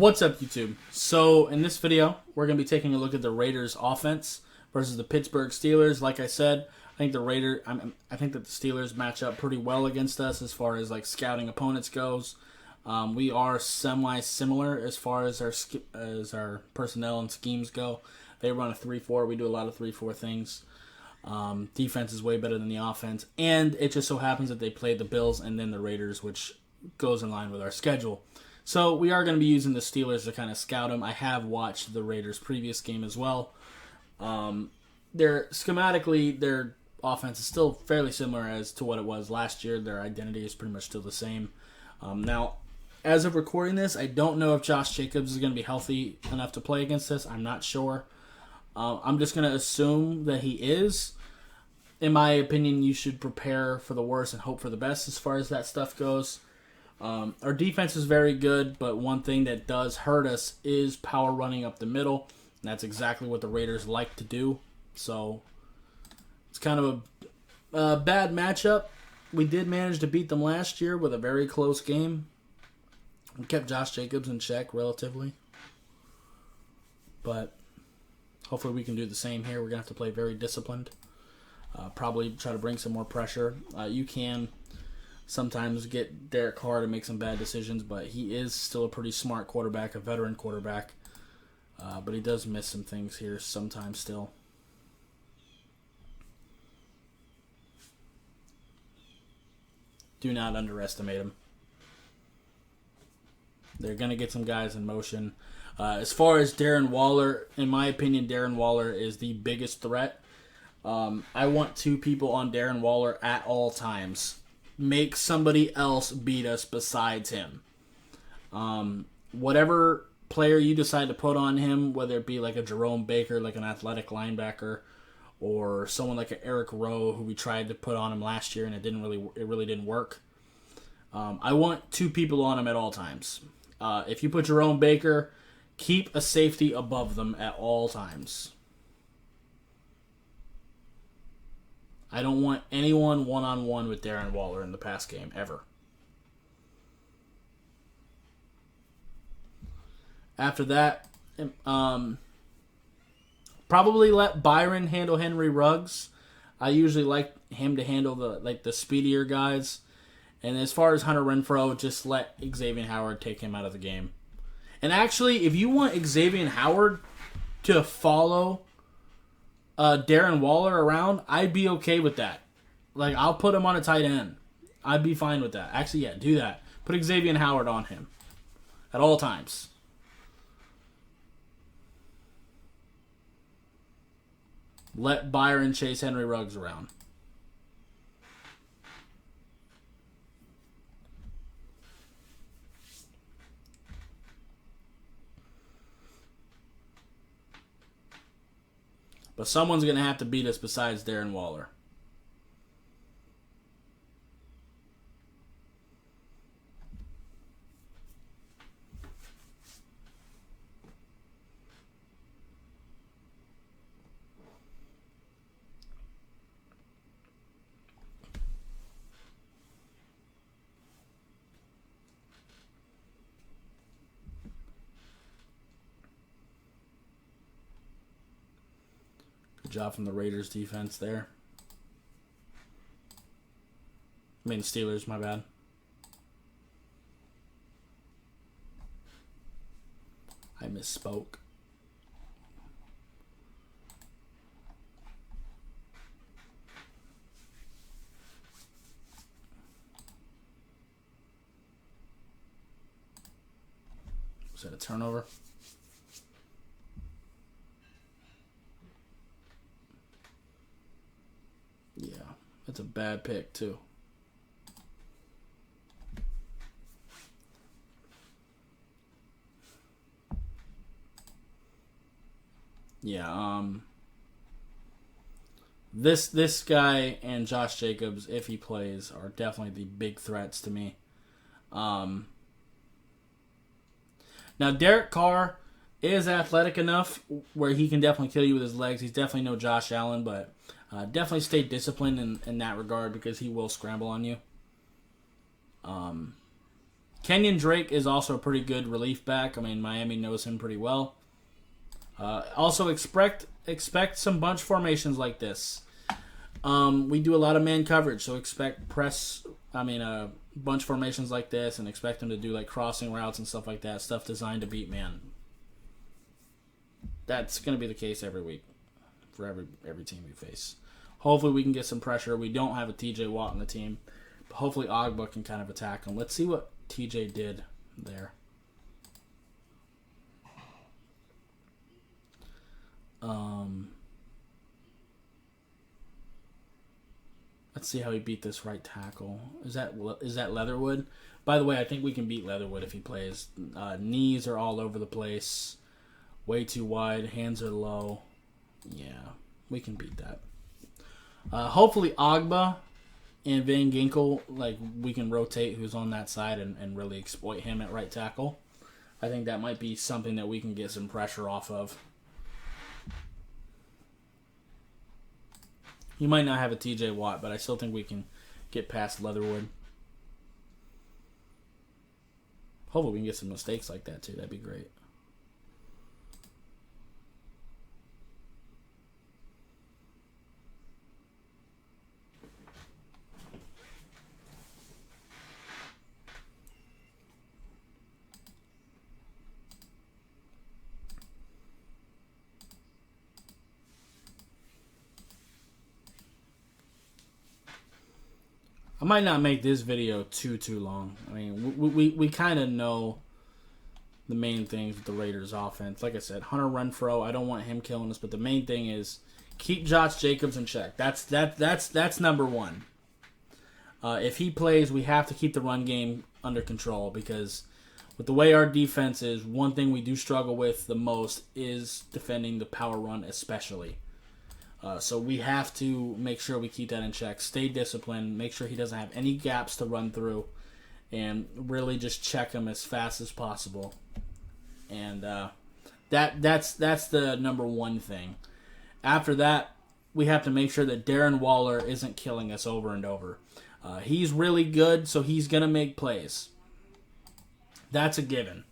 What's up, YouTube? So, in this video, we're going to be taking a look at the Raiders' offense versus the Pittsburgh Steelers. Like I said, I think I think that the Steelers match up pretty well against us as far as like scouting opponents goes. We are semi-similar as far as our personnel and schemes go. They run a 3-4. We do a lot of 3-4 things. Defense is way better than the offense, and it just so happens that they played the Bills and then the Raiders, which goes in line with our schedule. So we are going to be using the Steelers to kind of scout them. I have watched the Raiders' previous game as well. Their offense is still fairly similar as to what it was last year. Their identity is pretty much still the same. Now, as of recording this, I don't know if Josh Jacobs is going to be healthy enough to play against us. I'm not sure. I'm just going to assume that he is. In my opinion, you should prepare for the worst and hope for the best as far as that stuff goes. Our defense is very good, but one thing that does hurt us is power running up the middle. And that's exactly what the Raiders like to do. So it's kind of a bad matchup. We did manage to beat them last year with a very close game. We kept Josh Jacobs in check relatively. But hopefully we can do the same here. We're going to have to play very disciplined. Probably try to bring some more pressure. You can sometimes get Derek Carr to make some bad decisions, but he is still a pretty smart quarterback, a veteran quarterback. But he does miss some things here sometimes still. Do not underestimate him. They're going to get some guys in motion. As far as Darren Waller, in my opinion, Darren Waller is the biggest threat. I want two people on Darren Waller at all times. Make somebody else beat us besides him. Whatever player you decide to put on him, whether it be like a Jerome Baker, like an athletic linebacker, or someone like an Eric Rowe, who we tried to put on him last year and it really didn't work. I want two people on him at all times. If you put Jerome Baker, keep a safety above them at all times. I don't want anyone one-on-one with Darren Waller in the pass game, ever. After that, probably let Byron handle Henry Ruggs. I usually like him to handle the speedier guys. And as far as Hunter Renfrow, just let Xavier Howard take him out of the game. And actually, if you want Xavier Howard to follow Darren Waller around, I'd be okay with that. Like, I'll put him on a tight end. I'd be fine with that. Actually, yeah, do that. Put Xavier Howard on him at all times. Let Byron chase Henry Ruggs around. But someone's going to have to beat us besides Darren Waller. Good job from the Raiders defense there. I mean, Steelers, my bad. I misspoke. Was that a turnover? Yeah, that's a bad pick, too. Yeah, this guy and Josh Jacobs, if he plays, are definitely the big threats to me. Now, Derek Carr is athletic enough where he can definitely kill you with his legs. He's definitely no Josh Allen, but definitely stay disciplined in that regard because he will scramble on you. Kenyon Drake is also a pretty good relief back. I mean, Miami knows him pretty well. Also, expect some bunch formations like this. We do a lot of man coverage, so expect bunch formations like this, and expect them to do like crossing routes and stuff like that. Stuff designed to beat man. That's going to be the case every week for every team we face. Hopefully, we can get some pressure. We don't have a TJ Watt on the team, but hopefully Ogba can kind of attack him. Let's see what TJ did there. Let's see how he beat this right tackle. Is that Leatherwood? By the way, I think we can beat Leatherwood if he plays. Knees are all over the place. Way too wide. Hands are low. Yeah, we can beat that. Hopefully Ogba and Van Ginkel, like, we can rotate who's on that side and really exploit him at right tackle. I think that might be something that we can get some pressure off of. You might not have a TJ Watt, but I still think we can get past Leatherwood. Hopefully we can get some mistakes like that too. That'd be great. I might not make this video too long. I mean, we kind of know the main things with the Raiders offense. Like I said, Hunter Renfrow, I don't want him killing us, but the main thing is keep Josh Jacobs in check. That's number one. If he plays, we have to keep the run game under control, because with the way our defense is, one thing we do struggle with the most is defending the power run, especially. So we have to make sure we keep that in check. Stay disciplined. Make sure he doesn't have any gaps to run through, and really just check him as fast as possible. And that's the number one thing. After that, we have to make sure that Darren Waller isn't killing us over and over. He's really good, so he's going to make plays. That's a given.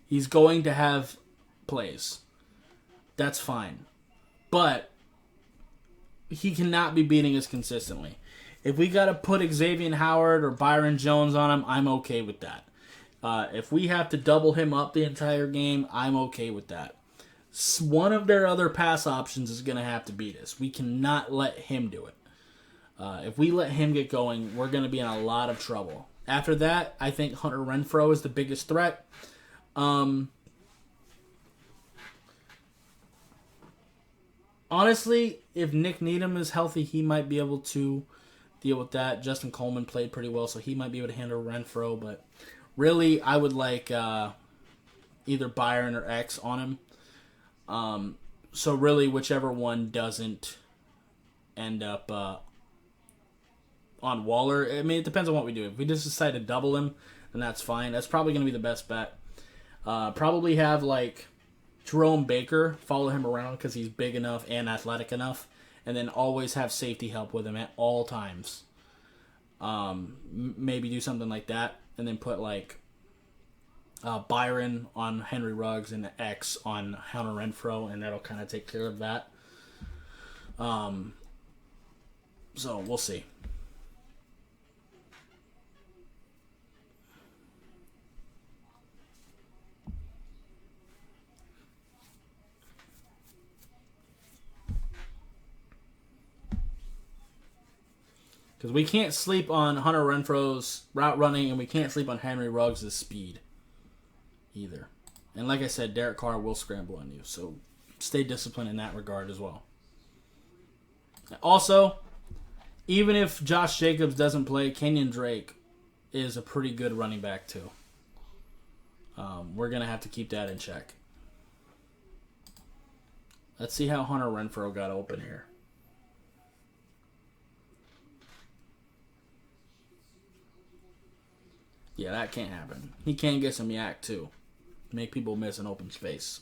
He's going to have plays. That's fine. But he cannot be beating us consistently. If we got to put Xavier Howard or Byron Jones on him, I'm okay with that. If we have to double him up the entire game, I'm okay with that. One of their other pass options is going to have to beat us. We cannot let him do it. If we let him get going, we're going to be in a lot of trouble. After that, I think Hunter Renfrow is the biggest threat. Honestly, if Nick Needham is healthy, he might be able to deal with that. Justin Coleman played pretty well, so he might be able to handle Renfrow. But really, I would like either Byron or X on him. So really, whichever one doesn't end up on Waller. I mean, it depends on what we do. If we just decide to double him, then that's fine. That's probably going to be the best bet. Probably have, like, Jerome Baker follow him around because he's big enough and athletic enough, and then always have safety help with him at all times. Maybe do something like that, and then put, like, Byron on Henry Ruggs and X on Hunter Renfrow, and that'll kind of take care of that. So we'll see. Because we can't sleep on Hunter Renfrow's route running, and we can't sleep on Henry Ruggs' speed either. And like I said, Derek Carr will scramble on you, so stay disciplined in that regard as well. Also, even if Josh Jacobs doesn't play, Kenyon Drake is a pretty good running back too. We're going to have to keep that in check. Let's see how Hunter Renfrow got open here. Yeah, that can't happen. He can get some yak, too. Make people miss an open space.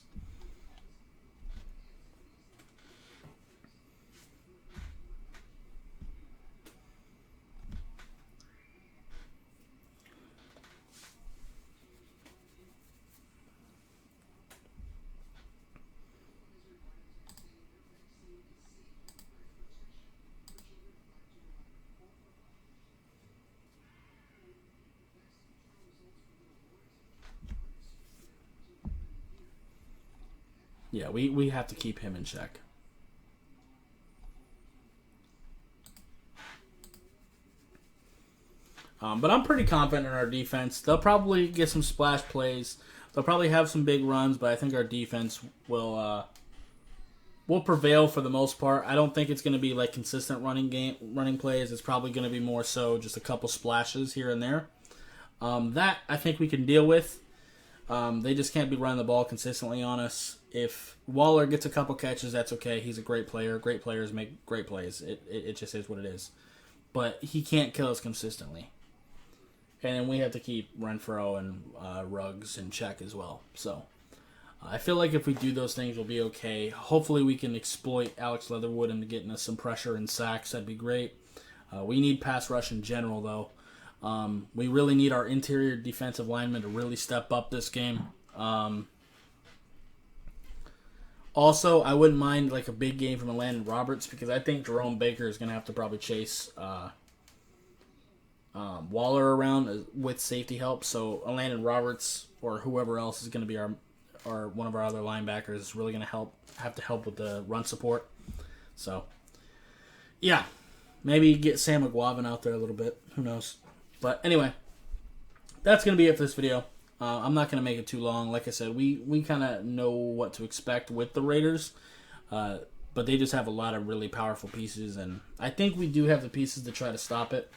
Yeah, we have to keep him in check. But I'm pretty confident in our defense. They'll probably get some splash plays. They'll probably have some big runs, but I think our defense will prevail for the most part. I don't think it's going to be like consistent running plays. It's probably going to be more so just a couple splashes here and there. That I think we can deal with. They just can't be running the ball consistently on us. If Waller gets a couple catches, that's okay. He's a great player. Great players make great plays. It just is what it is. But he can't kill us consistently. And then we have to keep Renfrow and Ruggs in check as well. So I feel like if we do those things, we'll be okay. Hopefully we can exploit Alex Leatherwood into getting us some pressure and sacks. That'd be great. We need pass rush in general, though. We really need our interior defensive linemen to really step up this game. Also, I wouldn't mind like a big game from Landon Roberts because I think Jerome Baker is going to have to probably chase Waller around with safety help. So Landon Roberts or whoever else is going to be our one of our other linebackers is really going to have to help with the run support. So yeah, maybe get Sam McGuavin out there a little bit. Who knows? But anyway, that's going to be it for this video. I'm not going to make it too long. Like I said, we kind of know what to expect with the Raiders, but they just have a lot of really powerful pieces, and I think we do have the pieces to try to stop it.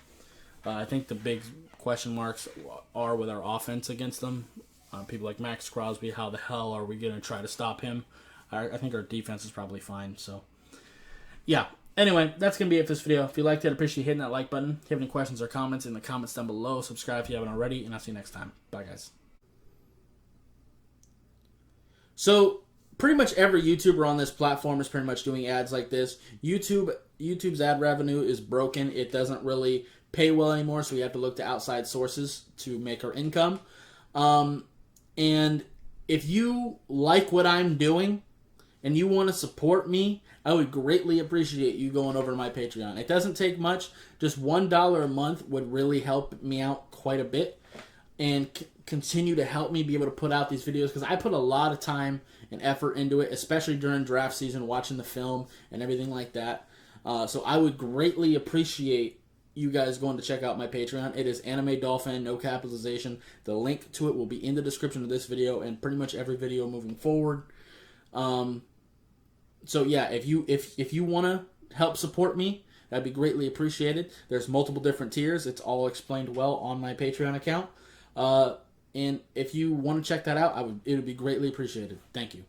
I think the big question marks are with our offense against them. People like Max Crosby, how the hell are we going to try to stop him? I think our defense is probably fine. So, yeah. Anyway, that's going to be it for this video. If you liked it, I'd appreciate hitting that like button. If you have any questions or comments, in the comments down below. Subscribe if you haven't already, and I'll see you next time. Bye, guys. So, pretty much every YouTuber on this platform is pretty much doing ads like this. YouTube's ad revenue is broken. It doesn't really pay well anymore, so we have to look to outside sources to make our income. And if you like what I'm doing and you want to support me, I would greatly appreciate you going over to my Patreon. It doesn't take much. Just $1 a month would really help me out quite a bit and continue to help me be able to put out these videos because I put a lot of time and effort into it, especially during draft season, watching the film and everything like that. So I would greatly appreciate you guys going to check out my Patreon. It is Anime Dolphin, no capitalization. The link to it will be in the description of this video and pretty much every video moving forward. So yeah, if you want to help support me, that'd be greatly appreciated. There's multiple different tiers. It's all explained well on my Patreon account. And if you want to check that out, it would be greatly appreciated. Thank you.